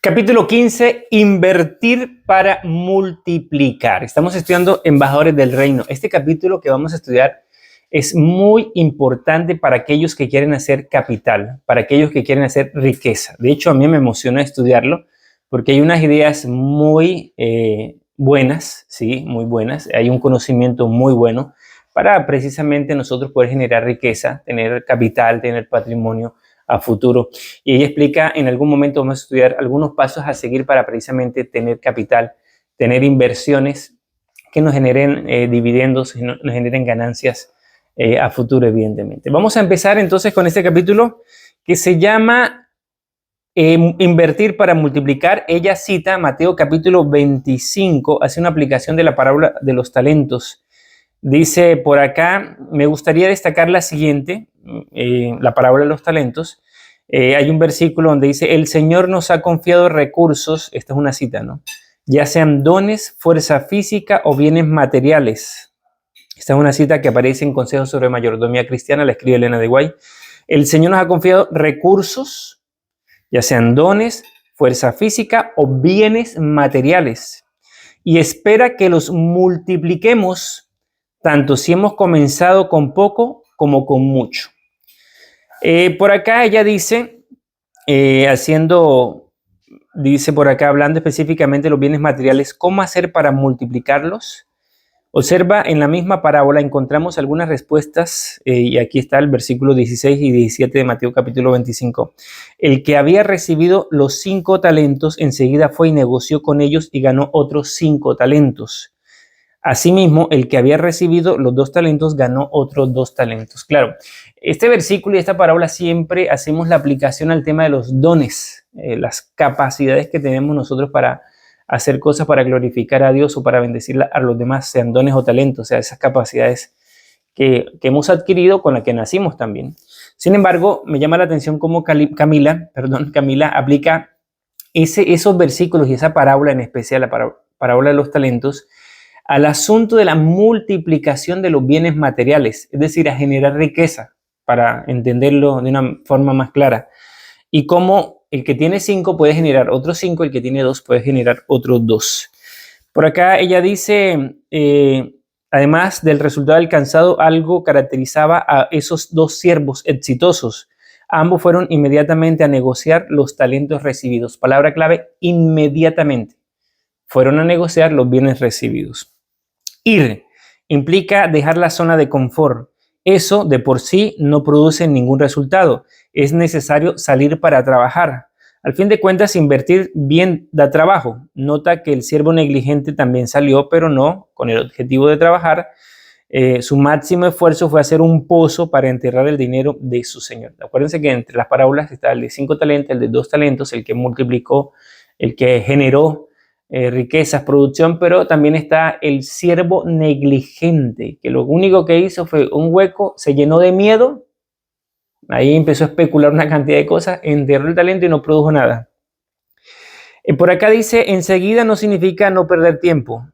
Capítulo 15, invertir para multiplicar. Estamos estudiando embajadores del reino. Este capítulo que vamos a estudiar es muy importante para aquellos que quieren hacer capital, para aquellos que quieren hacer riqueza. De hecho, a mí me emociona estudiarlo porque hay unas ideas muy buenas, sí, muy buenas. Hay un conocimiento muy bueno para precisamente nosotros poder generar riqueza, tener capital, tener patrimonio a futuro. Y ella explica, en algún momento vamos a estudiar algunos pasos a seguir para precisamente tener capital, tener inversiones que nos generen dividendos, nos generen ganancias a futuro, evidentemente. Vamos a empezar entonces con este capítulo que se llama Invertir para multiplicar. Ella cita Mateo capítulo 25, hace una aplicación de la parábola de los talentos. Dice por acá, me gustaría destacar la siguiente, la parábola de los talentos. Hay un versículo donde dice, el Señor nos ha confiado recursos, esta es una cita, ¿no? Ya sean dones, fuerza física o bienes materiales. Esta es una cita que aparece en Consejos sobre Mayordomía Cristiana, la escribe Elena de White. El Señor nos ha confiado recursos, ya sean dones, fuerza física o bienes materiales, y espera que los multipliquemos tanto si hemos comenzado con poco como con mucho. Por acá ella dice, dice por acá, hablando específicamente de los bienes materiales, ¿cómo hacer para multiplicarlos? Observa, en la misma parábola encontramos algunas respuestas, y aquí está el versículo 16 y 17 de Mateo capítulo 25. El que había recibido los 5 talentos enseguida fue y negoció con ellos y ganó otros 5 talentos. Asimismo, el que había recibido los 2 talentos ganó otros 2 talentos. Claro, este versículo y esta parábola siempre hacemos la aplicación al tema de los dones, las capacidades que tenemos nosotros para hacer cosas para glorificar a Dios o para bendecir a los demás, sean dones o talentos, o sea, esas capacidades que hemos adquirido con las que nacimos también. Sin embargo, me llama la atención cómo Camila aplica esos versículos y esa parábola en especial, la parábola de los talentos, al asunto de la multiplicación de los bienes materiales, es decir, a generar riqueza, para entenderlo de una forma más clara. Y cómo el que tiene 5 puede generar otros 5, el que tiene 2 puede generar otros 2. Por acá ella dice, además del resultado alcanzado, algo caracterizaba a esos 2 siervos exitosos. Ambos fueron inmediatamente a negociar los talentos recibidos. Palabra clave, inmediatamente. Fueron a negociar los bienes recibidos. Ir implica dejar la zona de confort. Eso de por sí no produce ningún resultado. Es necesario salir para trabajar. Al fin de cuentas, invertir bien da trabajo. Nota que el siervo negligente también salió, pero no con el objetivo de trabajar. Su máximo esfuerzo fue hacer un pozo para enterrar el dinero de su señor. Acuérdense que entre las parábolas está el de 5 talentos, el de 2 talentos, el que multiplicó, el que generó riquezas, producción, pero también está el siervo negligente, que lo único que hizo fue un hueco, se llenó de miedo, ahí empezó a especular una cantidad de cosas, enterró el talento y no produjo nada. Por acá dice, enseguida no significa no perder tiempo,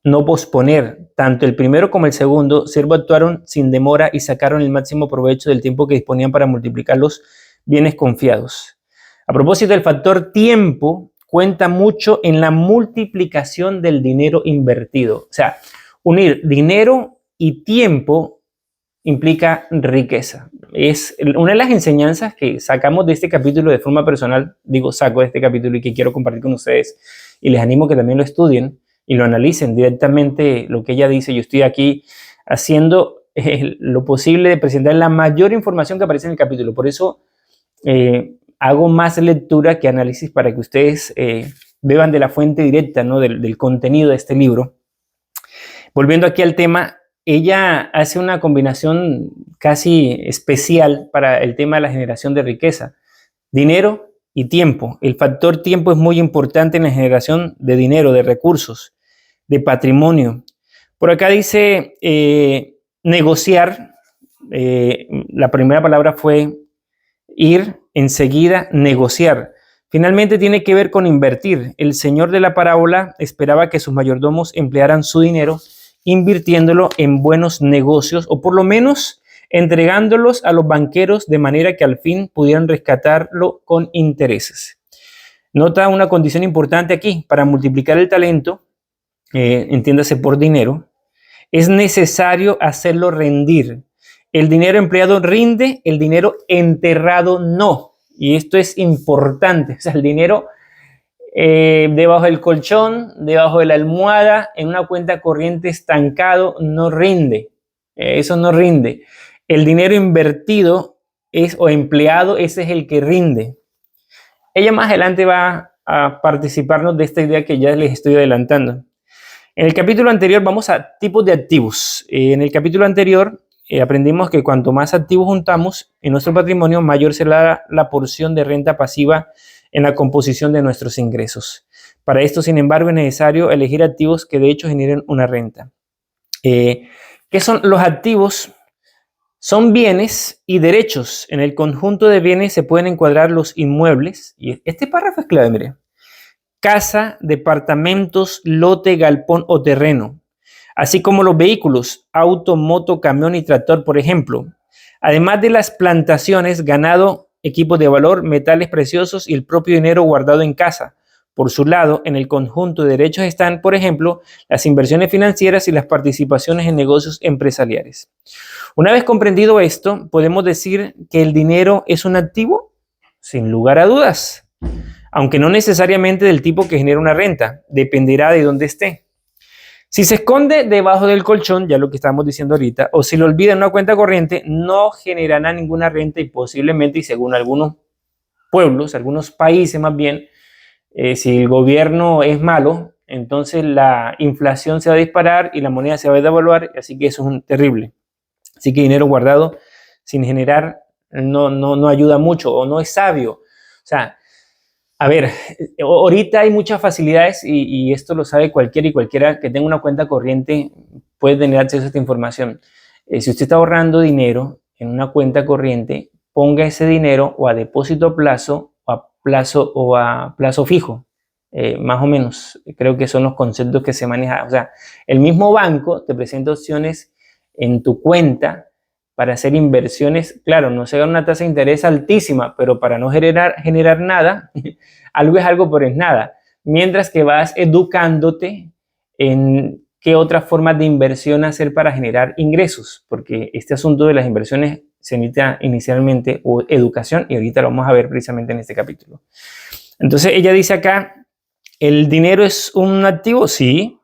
no posponer. Tanto el primero como el segundo siervo actuaron sin demora y sacaron el máximo provecho del tiempo que disponían para multiplicar los bienes confiados. A propósito del factor tiempo, cuenta mucho en la multiplicación del dinero invertido. O sea, unir dinero y tiempo implica riqueza. Es una de las enseñanzas que sacamos de este capítulo de forma personal. Saco de este capítulo y que quiero compartir con ustedes. Y les animo que también lo estudien y lo analicen directamente lo que ella dice. Yo estoy aquí haciendo lo posible de presentar la mayor información que aparece en el capítulo. Por eso hago más lectura que análisis para que ustedes beban de la fuente directa, ¿no? del contenido de este libro. Volviendo aquí al tema, ella hace una combinación casi especial para el tema de la generación de riqueza. Dinero y tiempo. El factor tiempo es muy importante en la generación de dinero, de recursos, de patrimonio. Por acá dice negociar. La primera palabra fue ir, enseguida negociar. Finalmente tiene que ver con invertir. El señor de la parábola esperaba que sus mayordomos emplearan su dinero invirtiéndolo en buenos negocios o por lo menos entregándolos a los banqueros de manera que al fin pudieran rescatarlo con intereses. Nota una condición importante aquí: para multiplicar el talento, entiéndase por dinero, es necesario hacerlo rendir. El dinero empleado rinde, el dinero enterrado no. Y esto es importante. O sea, el dinero debajo del colchón, debajo de la almohada, en una cuenta corriente estancado, no rinde. Eso no rinde. El dinero invertido o empleado, ese es el que rinde. Ella más adelante va a participarnos de esta idea que ya les estoy adelantando. En el capítulo anterior vamos a tipos de activos. En el capítulo anterior aprendimos que cuanto más activos juntamos en nuestro patrimonio, mayor será la porción de renta pasiva en la composición de nuestros ingresos. Para esto, sin embargo, es necesario elegir activos que de hecho generen una renta. ¿Qué son los activos? Son bienes y derechos. En el conjunto de bienes se pueden encuadrar los inmuebles. Y este párrafo es clave, mire. Casa, departamentos, lote, galpón o terreno, así como los vehículos, auto, moto, camión y tractor, por ejemplo. Además de las plantaciones, ganado, equipos de valor, metales preciosos y el propio dinero guardado en casa. Por su lado, en el conjunto de derechos están, por ejemplo, las inversiones financieras y las participaciones en negocios empresariales. Una vez comprendido esto, ¿podemos decir que el dinero es un activo? Sin lugar a dudas, aunque no necesariamente del tipo que genera una renta, dependerá de dónde esté. Si se esconde debajo del colchón, ya lo que estamos diciendo ahorita, o si lo olvida en una cuenta corriente, no generará ninguna renta y posiblemente, y según algunos pueblos, algunos países más bien, si el gobierno es malo, entonces la inflación se va a disparar y la moneda se va a devaluar, así que eso es terrible. Así que dinero guardado sin generar no ayuda mucho o no es sabio. O sea, a ver, ahorita hay muchas facilidades y esto lo sabe cualquiera que tenga una cuenta corriente puede tener acceso a esta información. Si usted está ahorrando dinero en una cuenta corriente, ponga ese dinero o a depósito a plazo o a plazo fijo. Más o menos, creo que son los conceptos que se manejan. O sea, el mismo banco te presenta opciones en tu cuenta para hacer inversiones. Claro, no se gana una tasa de interés altísima, pero para no generar nada, algo es algo, pero es nada. Mientras que vas educándote en qué otras formas de inversión hacer para generar ingresos, porque este asunto de las inversiones se necesita inicialmente educación y ahorita lo vamos a ver precisamente en este capítulo. Entonces ella dice acá, ¿el dinero es un activo? Sí,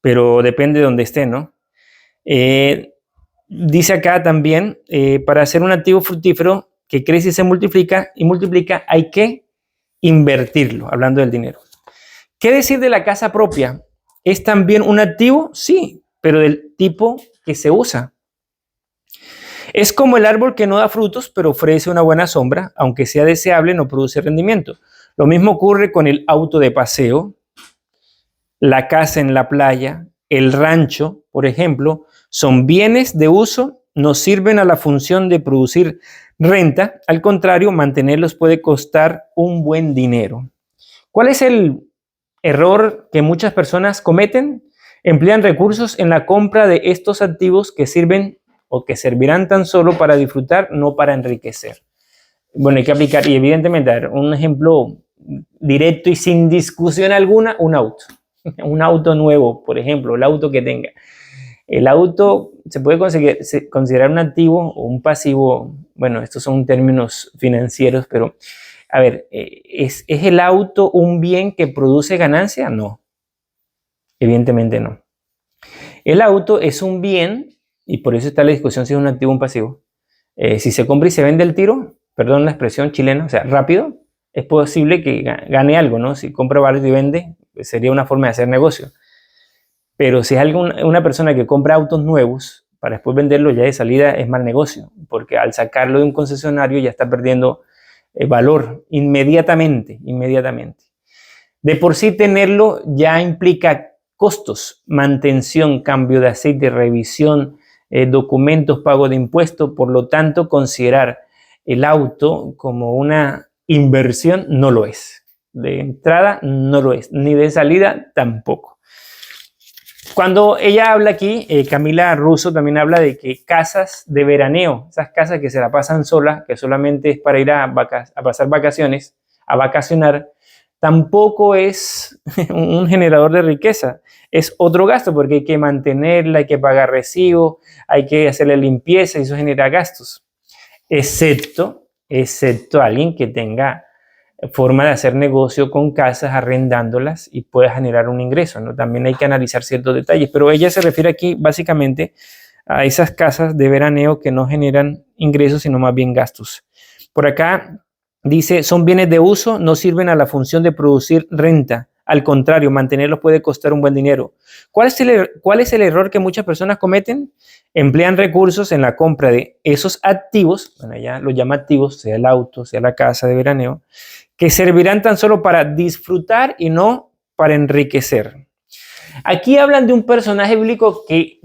pero depende de dónde esté, ¿no? Dice acá también, para ser un activo fructífero que crece y se multiplica, hay que invertirlo, hablando del dinero. ¿Qué decir de la casa propia? ¿Es también un activo? Sí, pero del tipo que se usa. Es como el árbol que no da frutos, pero ofrece una buena sombra, aunque sea deseable, no produce rendimiento. Lo mismo ocurre con el auto de paseo, la casa en la playa, el rancho, por ejemplo, son bienes de uso, no sirven a la función de producir renta, al contrario, mantenerlos puede costar un buen dinero. ¿Cuál es el error que muchas personas cometen? Emplean recursos en la compra de estos activos que sirven o que servirán tan solo para disfrutar, no para enriquecer. Bueno, hay que aplicar, y evidentemente, dar un ejemplo directo y sin discusión alguna, un auto. Un auto nuevo, por ejemplo, el auto que tenga. El auto se puede considerar un activo o un pasivo. Bueno, estos son términos financieros, pero a ver, ¿es el auto un bien que produce ganancia? No, evidentemente no. El auto es un bien, y por eso está la discusión si es un activo o un pasivo. Si se compra y se vende el tiro, perdón la expresión chilena, o sea, rápido, es posible que gane algo, ¿no? Si compra barato y vende, pues sería una forma de hacer negocio. Pero si es una persona que compra autos nuevos para después venderlos ya de salida, es mal negocio, porque al sacarlo de un concesionario ya está perdiendo valor inmediatamente. De por sí tenerlo ya implica costos, mantención, cambio de aceite, revisión, documentos, pago de impuestos. Por lo tanto, considerar el auto como una inversión no lo es. De entrada no lo es, ni de salida tampoco. Cuando ella habla aquí, Camila Russo también habla de que casas de veraneo, esas casas que se la pasan solas, que solamente es para ir a pasar vacaciones, a vacacionar, tampoco es un generador de riqueza. Es otro gasto porque hay que mantenerla, hay que pagar recibo, hay que hacerle limpieza y eso genera gastos. Excepto alguien que tenga forma de hacer negocio con casas, arrendándolas y pueda generar un ingreso, ¿no? También hay que analizar ciertos detalles, pero ella se refiere aquí básicamente a esas casas de veraneo que no generan ingresos, sino más bien gastos. Por acá dice, son bienes de uso, no sirven a la función de producir renta. Al contrario, mantenerlos puede costar un buen dinero. ¿Cuál es el error que muchas personas cometen? Emplean recursos en la compra de esos activos, bueno, ella lo llama activos, sea el auto, sea la casa de veraneo, que servirán tan solo para disfrutar y no para enriquecer. Aquí hablan de un personaje bíblico que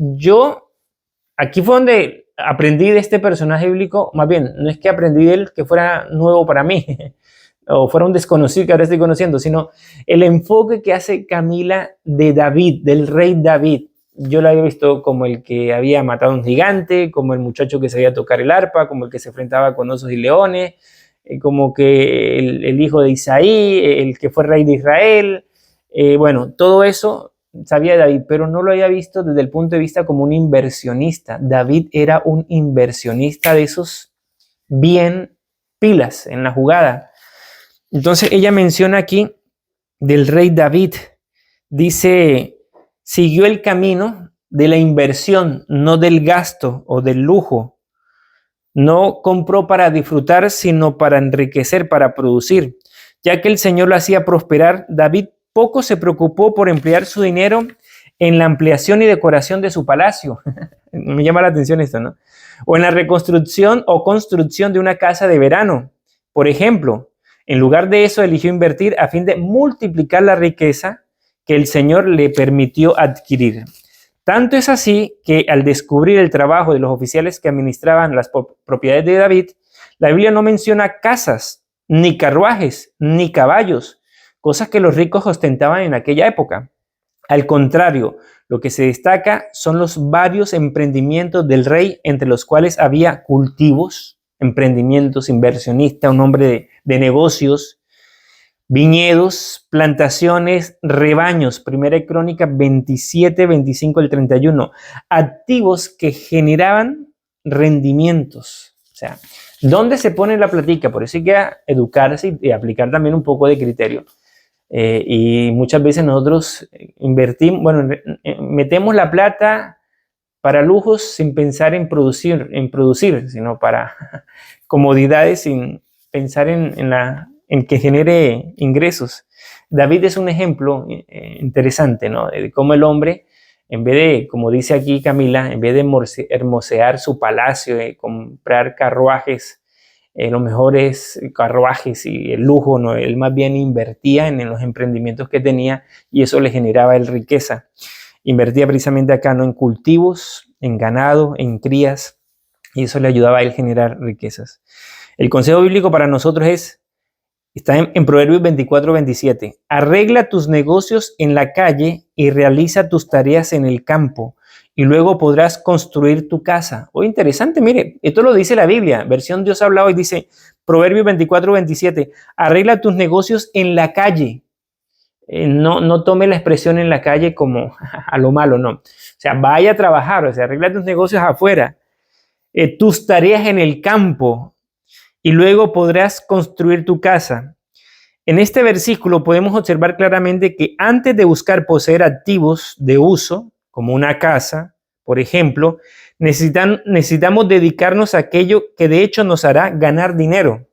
aquí fue donde aprendí de este personaje bíblico, más bien, no es que aprendí de él que fuera nuevo para mí, o fuera un desconocido que ahora estoy conociendo, sino el enfoque que hace Camila de David, del rey David. Yo la había visto como el que había matado a un gigante, como el muchacho que sabía tocar el arpa, como el que se enfrentaba con osos y leones, como que el hijo de Isaí, el que fue rey de Israel. Bueno, todo eso sabía David, pero no lo había visto desde el punto de vista como un inversionista. David era un inversionista de esos bien pilas en la jugada. Entonces ella menciona aquí del rey David, dice, siguió el camino de la inversión, no del gasto o del lujo. No compró para disfrutar, sino para enriquecer, para producir. Ya que el Señor lo hacía prosperar, David poco se preocupó por emplear su dinero en la ampliación y decoración de su palacio. Me llama la atención esto, ¿no? O en la reconstrucción o construcción de una casa de verano. Por ejemplo, en lugar de eso, eligió invertir a fin de multiplicar la riqueza que el Señor le permitió adquirir. Tanto es así que al descubrir el trabajo de los oficiales que administraban las propiedades de David, la Biblia no menciona casas, ni carruajes, ni caballos, cosas que los ricos ostentaban en aquella época. Al contrario, lo que se destaca son los varios emprendimientos del rey, entre los cuales había cultivos, emprendimientos, inversionistas, un hombre de negocios, viñedos, plantaciones, rebaños, Primera Crónica 27, 25 al 31, activos que generaban rendimientos. O sea, ¿dónde se pone la platica? Por eso hay que educarse y aplicar también un poco de criterio. Y muchas veces nosotros invertimos, bueno, metemos la plata para lujos sin pensar en producir, sino para comodidades sin pensar en que genere ingresos. David es un ejemplo interesante, ¿no? De cómo el hombre, en vez de, como dice aquí Camila, en vez de hermosear su palacio, comprar carruajes, los mejores carruajes y el lujo, ¿no? Él más bien invertía en los emprendimientos que tenía y eso le generaba él riqueza. Invertía precisamente acá, ¿no? En cultivos, en ganado, en crías, y eso le ayudaba a él generar riquezas. El consejo bíblico para nosotros está en Proverbios 24, 27. Arregla tus negocios en la calle y realiza tus tareas en el campo, y luego podrás construir tu casa. Oh, interesante, mire, esto lo dice la Biblia, versión Dios habla hoy, dice Proverbios 24, 27. Arregla tus negocios en la calle. No tome la expresión en la calle como a lo malo, no. O sea, vaya a trabajar, o sea, arregla tus negocios afuera, tus tareas en el campo, y luego podrás construir tu casa. En este versículo podemos observar claramente que antes de buscar poseer activos de uso, como una casa, por ejemplo, necesitamos dedicarnos a aquello que de hecho nos hará ganar dinero.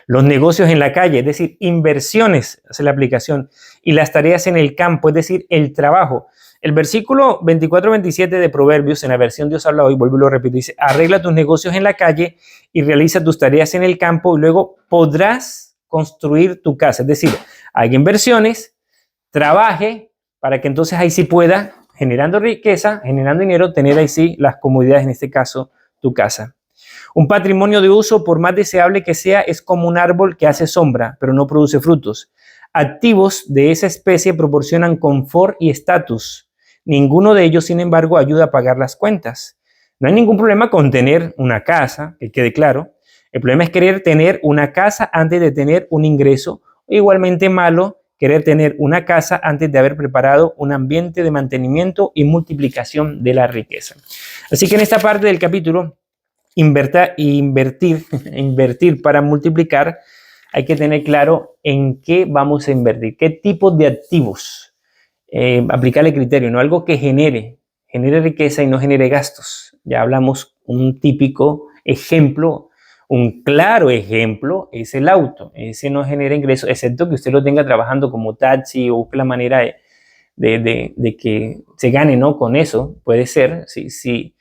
Los negocios en la calle, es decir, inversiones, es la aplicación, y las tareas en el campo, es decir, el trabajo. El versículo 24-27 de Proverbios, en la versión Dios habla hoy, vuelvo y lo repito, dice, arregla tus negocios en la calle y realiza tus tareas en el campo y luego podrás construir tu casa. Es decir, haga inversiones, trabaje para que entonces ahí sí pueda, generando riqueza, generando dinero, tener ahí sí las comodidades, en este caso, tu casa. Un patrimonio de uso, por más deseable que sea, es como un árbol que hace sombra, pero no produce frutos. Activos de esa especie proporcionan confort y estatus. Ninguno de ellos, sin embargo, ayuda a pagar las cuentas. No hay ningún problema con tener una casa, que quede claro. El problema es querer tener una casa antes de tener un ingreso Igualmente malo querer tener una casa antes de haber preparado un ambiente de mantenimiento y multiplicación de la riqueza. Así que en esta parte del capítulo, invertir para multiplicar, hay que tener claro en qué vamos a invertir, qué tipo de activos, aplicarle criterio, no algo que genere riqueza y no genere gastos. Ya hablamos un típico ejemplo, un claro ejemplo es el auto. Ese no genera ingresos, excepto que usted lo tenga trabajando como taxi o busque la manera de que se gane, ¿no? Con eso, puede ser. Si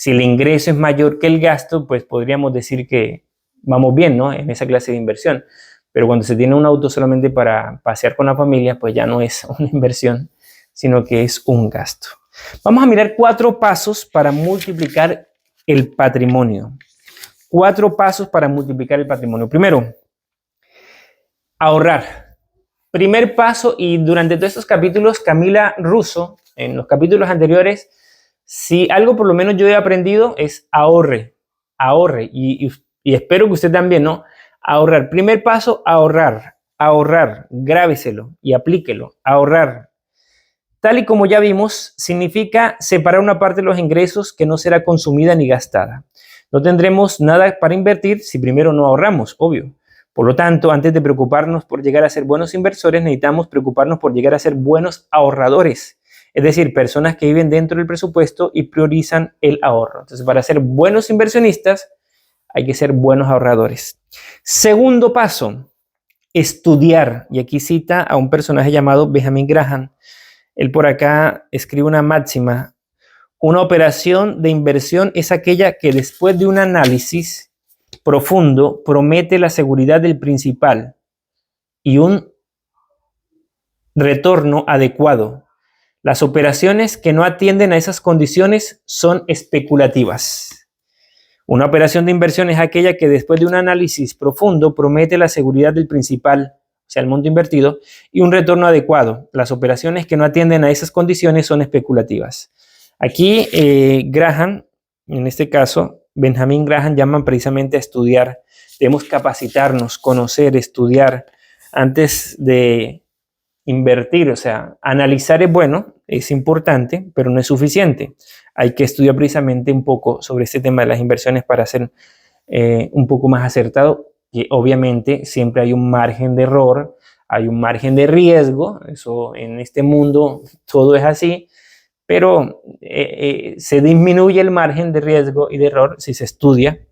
el ingreso es mayor que el gasto, pues podríamos decir que vamos bien, ¿no? En esa clase de inversión. Pero cuando se tiene un auto solamente para pasear con la familia, pues ya no es una inversión, sino que es un gasto. Vamos a mirar 4 pasos para multiplicar el patrimonio. 4 pasos para multiplicar el patrimonio. Primero, ahorrar. Primer paso, y durante todos estos capítulos, Camila Russo, en los capítulos anteriores, si algo por lo menos yo he aprendido es ahorre, y espero que usted también, ¿no? Ahorrar. Primer paso, ahorrar, grábeselo y aplíquelo, ahorrar. Tal y como ya vimos, significa separar una parte de los ingresos que no será consumida ni gastada. No tendremos nada para invertir si primero no ahorramos, obvio. Por lo tanto, antes de preocuparnos por llegar a ser buenos inversores, necesitamos preocuparnos por llegar a ser buenos ahorradores. Es decir, personas que viven dentro del presupuesto y priorizan el ahorro. Entonces, para ser buenos inversionistas, hay que ser buenos ahorradores. Segundo paso, estudiar. Y aquí cita a un personaje llamado Benjamin Graham. Él por acá escribe una máxima. Una operación de inversión es aquella que después de un análisis profundo promete la seguridad del principal y un retorno adecuado. Las operaciones que no atienden a esas condiciones son especulativas. Una operación de inversión es aquella que después de un análisis profundo promete la seguridad del principal, o sea, el monto invertido, y un retorno adecuado. Las operaciones que no atienden a esas condiciones son especulativas. Aquí Graham, en este caso, Benjamin Graham, llaman precisamente a estudiar. Debemos capacitarnos, conocer, estudiar antes de invertir. O sea, analizar es bueno, es importante, pero no es suficiente. Hay que estudiar precisamente un poco sobre este tema de las inversiones para ser un poco más acertado. Y obviamente siempre hay un margen de error, hay un margen de riesgo. Eso en este mundo todo es así. Pero se disminuye el margen de riesgo y de error si se estudia,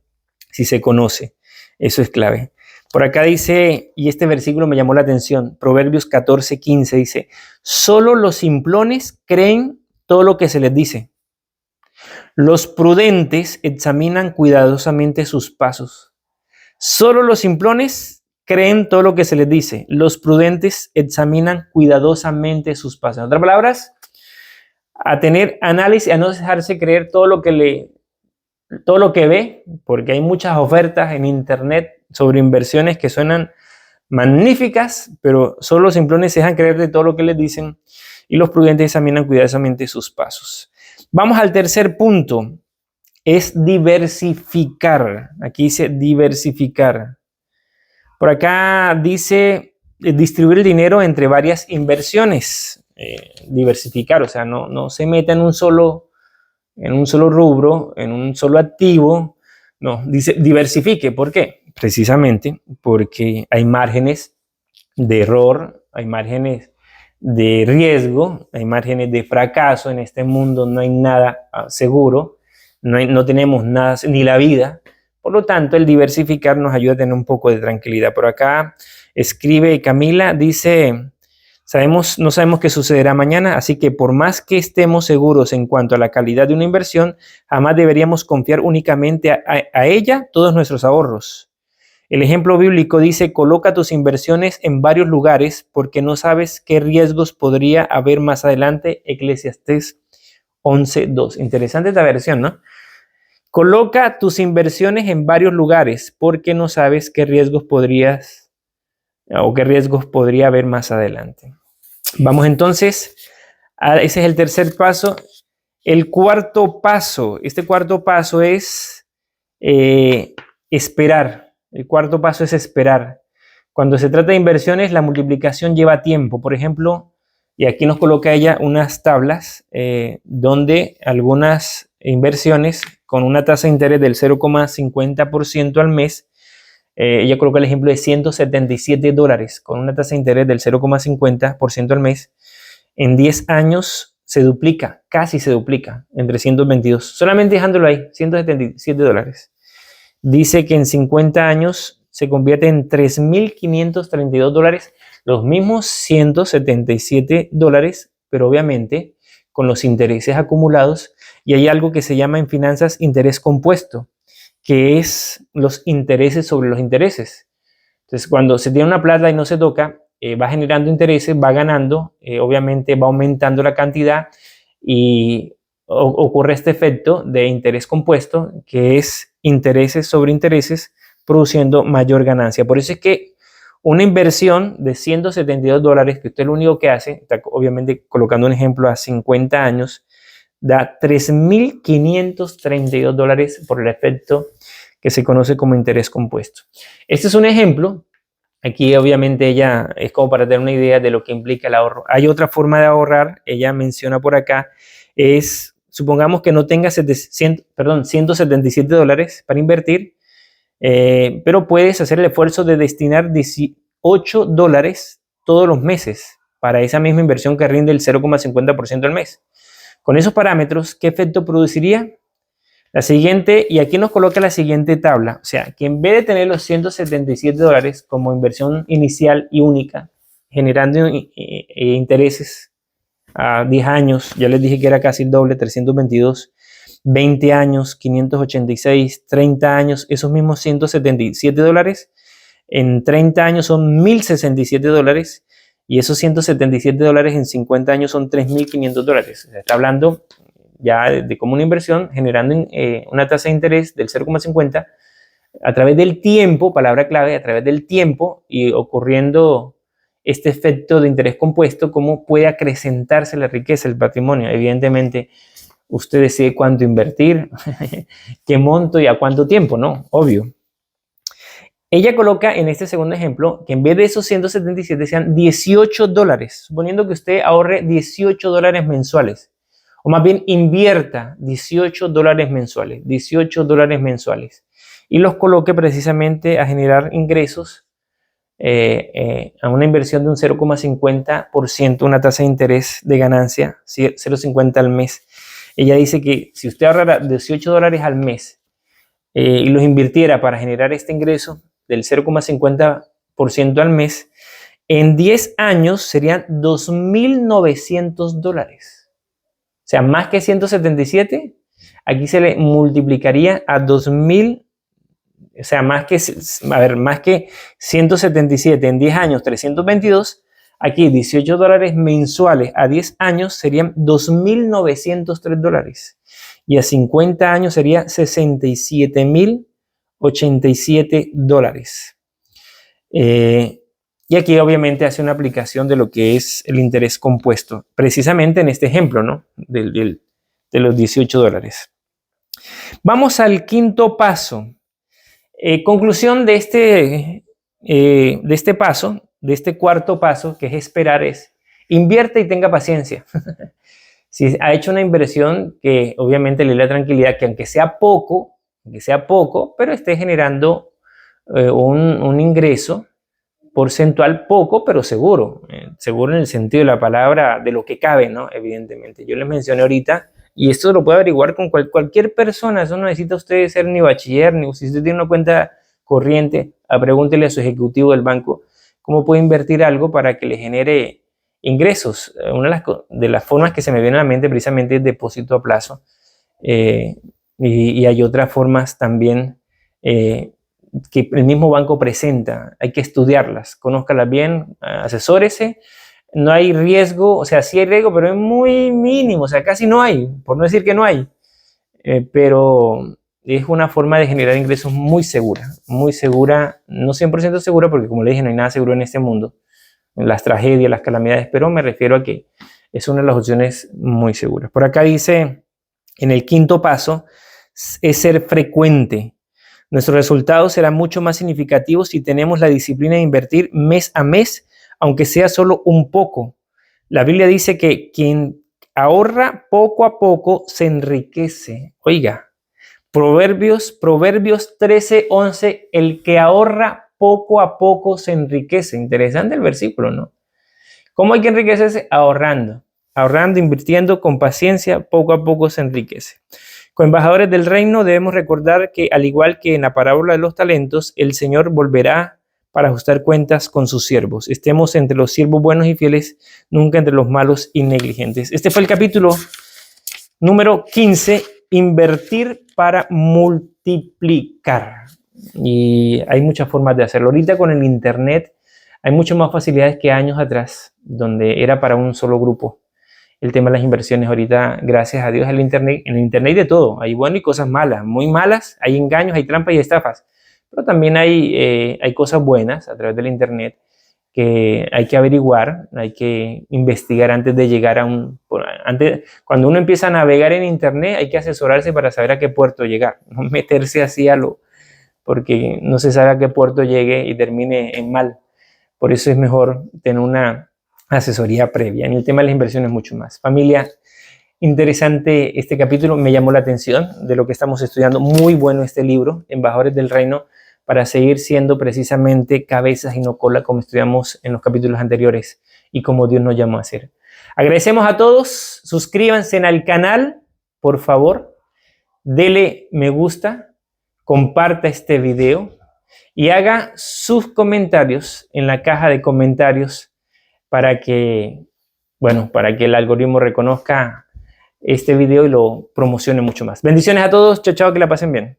si se conoce. Eso es clave. Por acá dice, y este versículo me llamó la atención, Proverbios 14:15 dice, solo los simplones creen todo lo que se les dice. Los prudentes examinan cuidadosamente sus pasos. Solo los simplones creen todo lo que se les dice. Los prudentes examinan cuidadosamente sus pasos. En otras palabras, a tener análisis, a no dejarse creer todo lo que ve, porque hay muchas ofertas en internet sobre inversiones que suenan magníficas, pero solo los simplones se dejan creer de todo lo que les dicen y los prudentes examinan cuidadosamente sus pasos. Vamos al tercer punto, es diversificar. Aquí dice diversificar. Por acá dice distribuir el dinero entre varias inversiones. Diversificar, o sea, no se meta en un solo rubro, en un solo activo. No, dice diversifique. ¿Por qué? Precisamente porque hay márgenes de error, hay márgenes de riesgo, hay márgenes de fracaso. En este mundo no hay nada seguro, no tenemos nada, ni la vida. Por lo tanto, el diversificar nos ayuda a tener un poco de tranquilidad. Por acá escribe Camila, dice, no sabemos qué sucederá mañana, así que por más que estemos seguros en cuanto a la calidad de una inversión, jamás deberíamos confiar únicamente a ella todos nuestros ahorros. El ejemplo bíblico dice, coloca tus inversiones en varios lugares porque no sabes qué riesgos podría haber más adelante. Eclesiastés 11:2. Interesante esta versión, ¿no? Coloca tus inversiones en varios lugares porque no sabes qué riesgos podría haber más adelante. Vamos entonces, ese es el tercer paso. El cuarto paso, este cuarto paso es esperar. El cuarto paso es esperar. Cuando se trata de inversiones, la multiplicación lleva tiempo. Por ejemplo, y aquí nos coloca ella unas tablas donde algunas inversiones con una tasa de interés del 0,50% al mes, ella coloca el ejemplo de $177 con una tasa de interés del 0,50% al mes. En 10 años se duplica, casi se duplica en 322. Solamente dejándolo ahí, $177. Dice que en 50 años se convierte en $3.532, los mismos $177, pero obviamente con los intereses acumulados. Y hay algo que se llama en finanzas interés compuesto, que es los intereses sobre los intereses. Entonces, cuando se tiene una plata y no se toca, va generando intereses, va ganando, obviamente va aumentando la cantidad y ocurre este efecto de interés compuesto, que es intereses sobre intereses, produciendo mayor ganancia. Por eso es que una inversión de $172, que usted lo único que hace, está obviamente colocando un ejemplo a 50 años, da $3.532 por el efecto que se conoce como interés compuesto. Este es un ejemplo. Aquí obviamente ella es como para tener una idea de lo que implica el ahorro. Hay otra forma de ahorrar, ella menciona por acá, es, supongamos que no tenga $177 para invertir, pero puedes hacer el esfuerzo de destinar $18 todos los meses para esa misma inversión que rinde el 0,50% al mes. Con esos parámetros, ¿qué efecto produciría? La siguiente, y aquí nos coloca la siguiente tabla, o sea, que en vez de tener los $177 como inversión inicial y única, generando intereses a 10 años, ya les dije que era casi el doble, 322, 20 años, 586, 30 años, esos mismos $177, en 30 años son $1.067, y esos $177 en 50 años son $3.500. O sea, está hablando ya de como una inversión generando una tasa de interés del 0,50 a través del tiempo, palabra clave, a través del tiempo, y ocurriendo este efecto de interés compuesto, cómo puede acrecentarse la riqueza, el patrimonio. Evidentemente, usted decide cuánto invertir, qué monto y a cuánto tiempo, ¿no? Obvio. Ella coloca en este segundo ejemplo que en vez de esos 177 sean $18, suponiendo que usted ahorre $18 mensuales, o más bien invierta $18 mensuales, $18 mensuales, y los coloque precisamente a generar ingresos a una inversión de un 0,50%, una tasa de interés de ganancia, 0,50 al mes. Ella dice que si usted ahorrara $18 al mes y los invirtiera para generar este ingreso del 0,50% al mes, en 10 años serían $2.900. O sea, más que 177, aquí se le multiplicaría a 2.000, o sea, más que 177 en 10 años, 322, aquí $18 mensuales a 10 años serían $2.903. Y a 50 años sería $67.087. Y aquí obviamente hace una aplicación de lo que es el interés compuesto, precisamente en este ejemplo, ¿no? De los $18. Vamos al quinto paso. Conclusión de este paso, de este cuarto paso, que es esperar, es invierte y tenga paciencia. Si ha hecho una inversión que obviamente le da tranquilidad, que aunque sea poco, pero esté generando un ingreso porcentual poco, pero seguro. Seguro en el sentido de la palabra, de lo que cabe, ¿no? Evidentemente. Yo les mencioné ahorita, y esto lo puede averiguar con cualquier persona. Eso no necesita usted ser ni bachiller, ni si usted tiene una cuenta corriente, pregúntele a su ejecutivo del banco cómo puede invertir algo para que le genere ingresos. Una de las formas que se me viene a la mente precisamente es depósito a plazo. Y hay otras formas también que el mismo banco presenta. Hay que estudiarlas, conózcalas bien, asesórese. No hay riesgo, o sea, sí hay riesgo, pero es muy mínimo, o sea, casi no hay, por no decir que no hay. Pero es una forma de generar ingresos muy segura, no 100% segura, porque como le dije, no hay nada seguro en este mundo, las tragedias, las calamidades, pero me refiero a que es una de las opciones muy seguras. Por acá dice, en el quinto paso, es ser frecuente. Nuestros resultados serán mucho más significativos si tenemos la disciplina de invertir mes a mes, aunque sea solo un poco. La Biblia dice que quien ahorra poco a poco se enriquece. Oiga, Proverbios 13:11, el que ahorra poco a poco se enriquece. Interesante el versículo, ¿no? ¿Cómo hay que enriquecerse? Ahorrando. Ahorrando, invirtiendo con paciencia, poco a poco se enriquece. Como embajadores del reino debemos recordar que, al igual que en la parábola de los talentos, el Señor volverá para ajustar cuentas con sus siervos. Estemos entre los siervos buenos y fieles, nunca entre los malos y negligentes. Este fue el capítulo número 15, invertir para multiplicar. Y hay muchas formas de hacerlo. Ahorita con el internet hay muchas más facilidades que años atrás, donde era para un solo grupo. El tema de las inversiones ahorita, gracias a Dios, en el internet hay de todo. Hay bueno y cosas malas, muy malas. Hay engaños, hay trampas y estafas. Pero también hay cosas buenas a través del internet que hay que averiguar, hay que investigar antes de llegar a cuando uno empieza a navegar en internet, hay que asesorarse para saber a qué puerto llegar. No meterse así porque no se sabe a qué puerto llegue y termine en mal. Por eso es mejor tener una asesoría previa. En el tema de las inversiones mucho más. Familia, interesante este capítulo, me llamó la atención de lo que estamos estudiando. Muy bueno este libro, Embajadores del Reino, para seguir siendo precisamente cabezas y no cola, como estudiamos en los capítulos anteriores y como Dios nos llamó a hacer. Agradecemos a todos, suscríbanse al canal, por favor, dele me gusta, comparta este video y haga sus comentarios en la caja de comentarios para que el algoritmo reconozca este video y lo promocione mucho más. Bendiciones a todos, chao, chao, que la pasen bien.